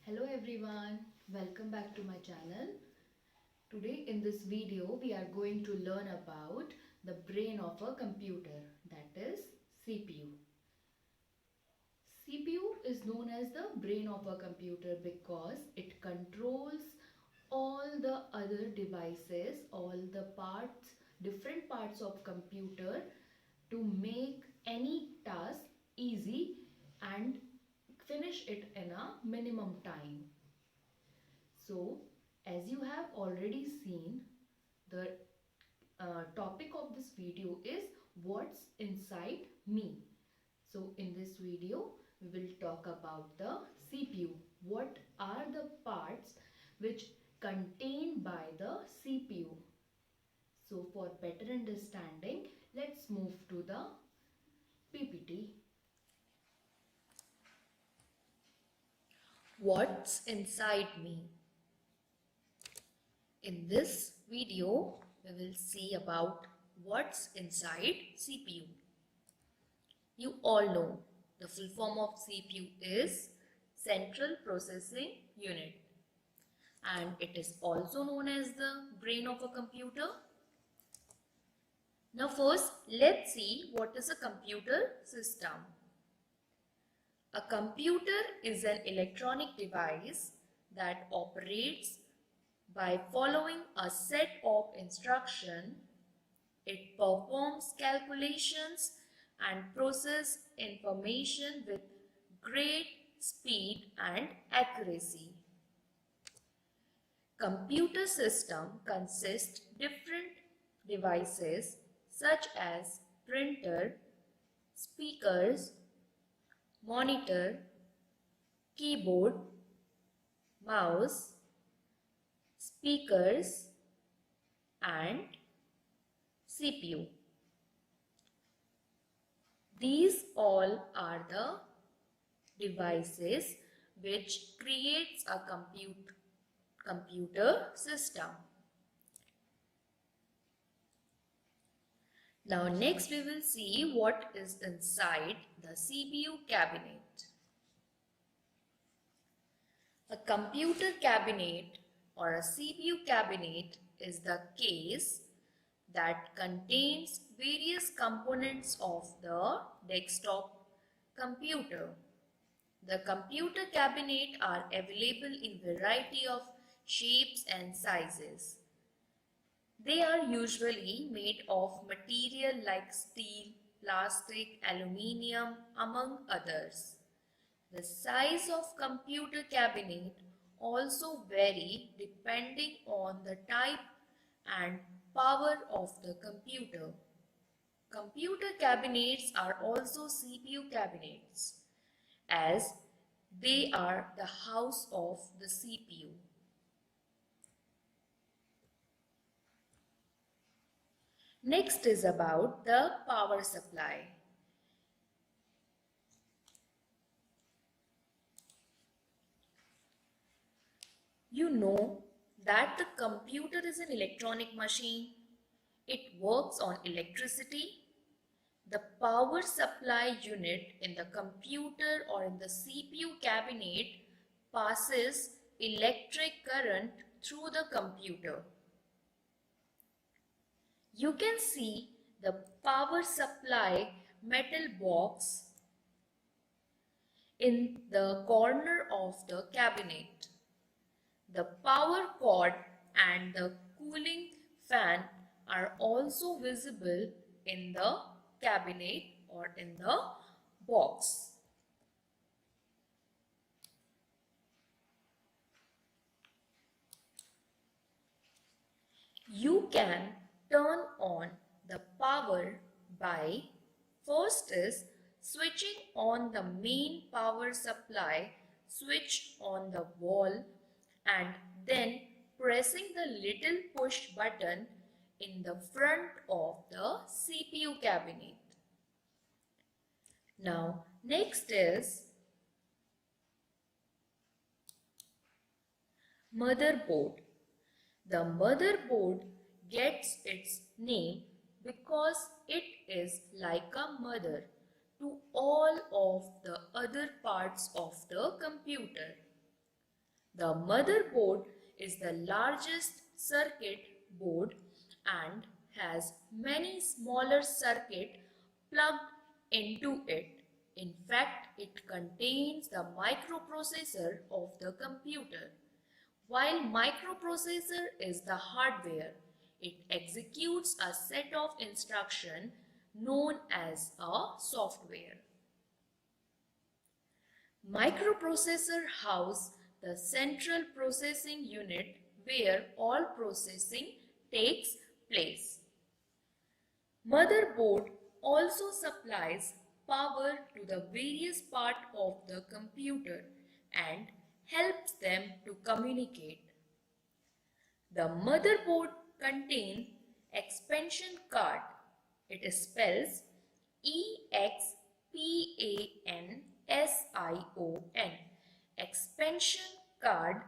Hello everyone, welcome back to my channel. Today in this video we are going to learn about the brain of a computer, that is CPU. CPU is known as the brain of a computer because it controls all the other devices, all the parts, different parts of computer to make any task easy and finish it in a minimum time. So, as you have already seen, the topic of this video is what's inside me. So, in this video, we will talk about the CPU. What are the parts which contained by the CPU? So, for better understanding, let's move to the PPT. What's inside me? In this video, we will see about what's inside CPU. You all know the full form of CPU is Central Processing Unit, and it is also known as the brain of a computer. Now first, let's see what is a computer system. A computer is an electronic device that operates by following a set of instructions. It performs calculations and processes information with great speed and accuracy. Computer system consists different devices such as printer, speakers, monitor, keyboard, mouse, speakers and CPU. These all are the devices which creates a computer system. Now next we will see what is inside the CPU cabinet. A computer cabinet or a CPU cabinet is the case that contains various components of the desktop computer. The computer cabinet are available in variety of shapes and sizes. They are usually made of material like steel, plastic, aluminium, among others. The size of computer cabinet also vary depending on the type and power of the computer. Computer cabinets are also CPU cabinets as they are the house of the CPU. Next is about the power supply. You know that the computer is an electronic machine. It works on electricity. The power supply unit in the computer or in the CPU cabinet passes electric current through the computer. You can see the power supply metal box in the corner of the cabinet. The power cord and the cooling fan are also visible in the cabinet or in the box. You can turn on the power by first is switching on the main power supply switch on the wall and then pressing the little push button in the front of the CPU cabinet. Now next is motherboard. The motherboard gets its name because it is like a mother to all of the other parts of the computer. The motherboard is the largest circuit board and has many smaller circuits plugged into it. In fact, it contains the microprocessor of the computer. While microprocessor is the hardware, it executes a set of instructions known as a software. Microprocessor house the central processing unit where all processing takes place. Motherboard also supplies power to the various parts of the computer and helps them to communicate. The motherboard contains expansion card. It spells EXPANSION. Expansion card.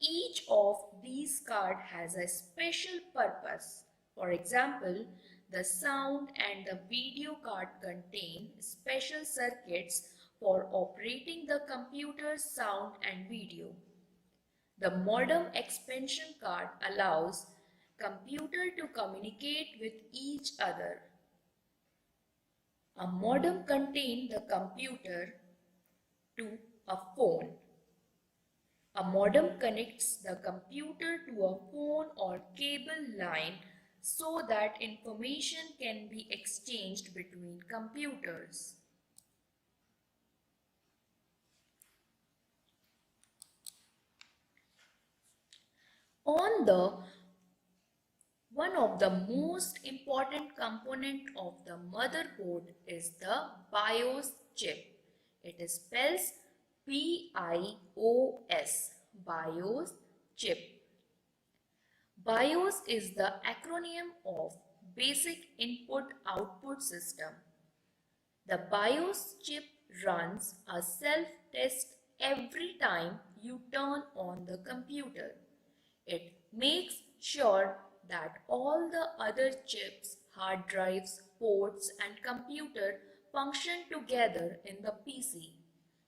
Each of these cards has a special purpose. For example, the sound and the video card contain special circuits for operating the computer's sound and video. The modem expansion card allows computer to communicate with each other. A modem contains the computer to a phone. A modem connects the computer to a phone or cable line so that information can be exchanged between computers. One of the most important component of the motherboard is the BIOS chip. It spells BIOS, BIOS chip. BIOS is the acronym of Basic Input Output System. The BIOS chip runs a self-test every time you turn on the computer. It makes sure that all the other chips, hard drives, ports and computer function together in the PC.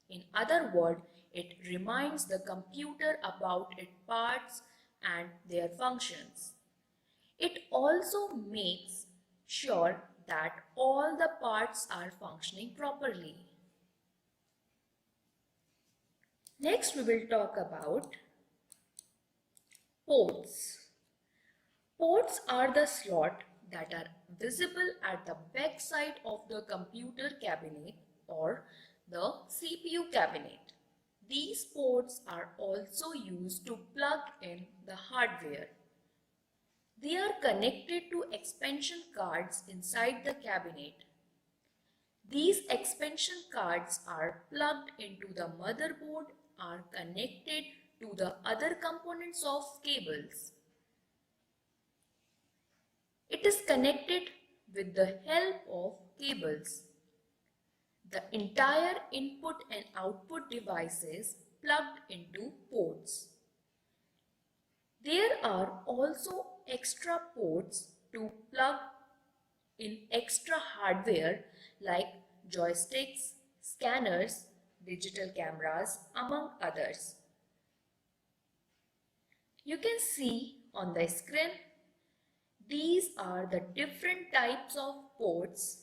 In other words, it reminds the computer about its parts and their functions. It also makes sure that all the parts are functioning properly. Next, we will talk about ports. Ports are the slots that are visible at the back side of the computer cabinet or the CPU cabinet. These ports are also used to plug in the hardware. They are connected to expansion cards inside the cabinet. These expansion cards are plugged into the motherboard, are connected to the other components of cables. It is connected with the help of cables. The entire input and output devices plugged into ports. There are also extra ports to plug in extra hardware like joysticks, scanners, digital cameras, among others. You can see on the screen, these are the different types of ports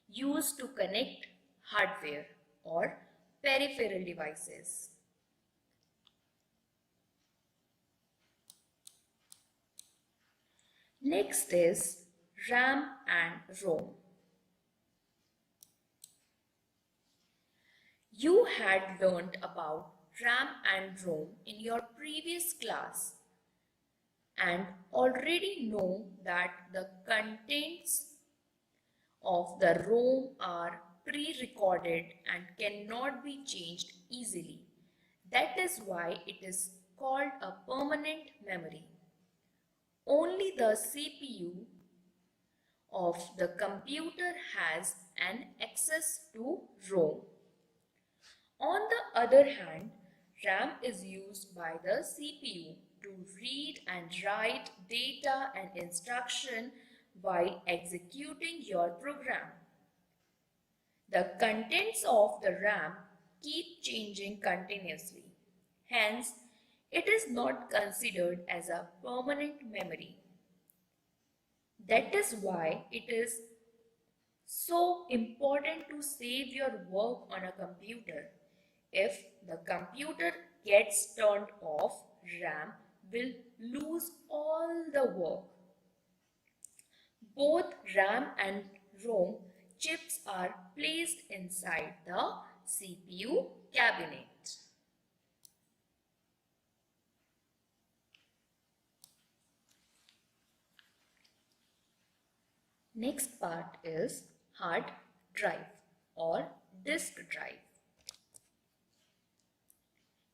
used to connect hardware or peripheral devices. Next is RAM and ROM. You had learned about RAM and ROM in your previous class and already know that the contents of the ROM are pre-recorded and cannot be changed easily. That is why it is called a permanent memory. Only the CPU of the computer has an access to ROM. On the other hand, RAM is used by the CPU to read and write data and instruction while executing your program. The contents of the RAM keep changing continuously. Hence, it is not considered as a permanent memory. That is why it is so important to save your work on a computer. If the computer gets turned off, RAM will lose all the work. Both RAM and ROM chips are placed inside the CPU cabinet. Next part is hard drive or disk drive.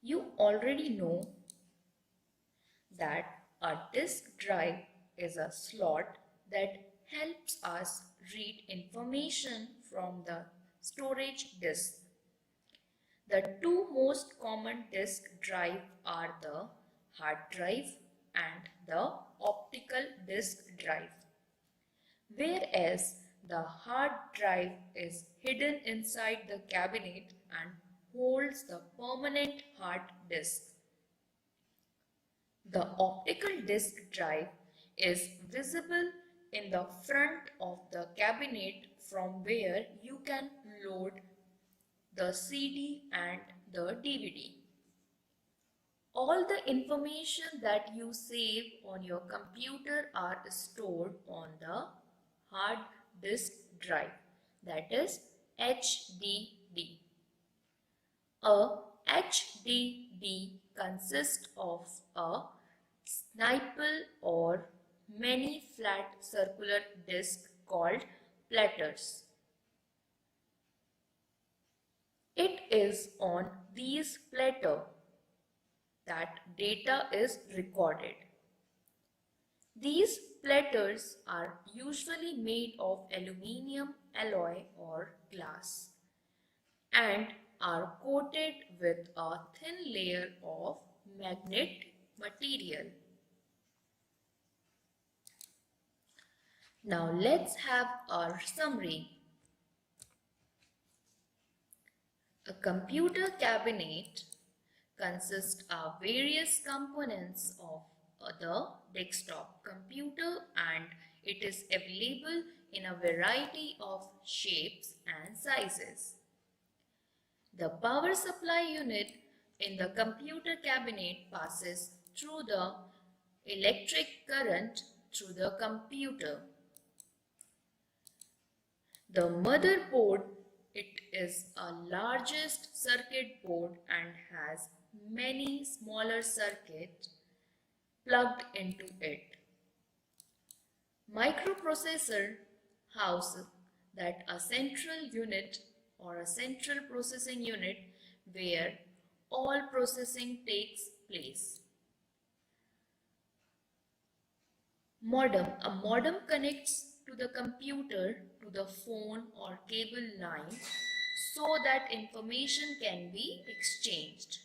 You already know that a disk drive is a slot that helps us read information from the storage disk. The two most common disk drive are the hard drive and the optical disk drive. Whereas the hard drive is hidden inside the cabinet and holds the permanent hard disk. The optical disk drive is visible in the front of the cabinet from where you can load the CD and the DVD. All the information that you save on your computer are stored on the hard disk drive, that is HDD. A HDD consists of a nipple or many flat circular discs called platters. It is on these platters that data is recorded. These platters are usually made of aluminium alloy or glass and are coated with a thin layer of magnet material. Now let's have our summary. A computer cabinet consists of various components of the desktop computer, and it is available in a variety of shapes and sizes. The power supply unit in the computer cabinet passes through the electric current through the computer. The motherboard, it is a largest circuit board and has many smaller circuits plugged into it. Microprocessor houses that a central unit or a central processing unit where all processing takes place. Modem. A modem connects to the computer to the phone or cable line so that information can be exchanged.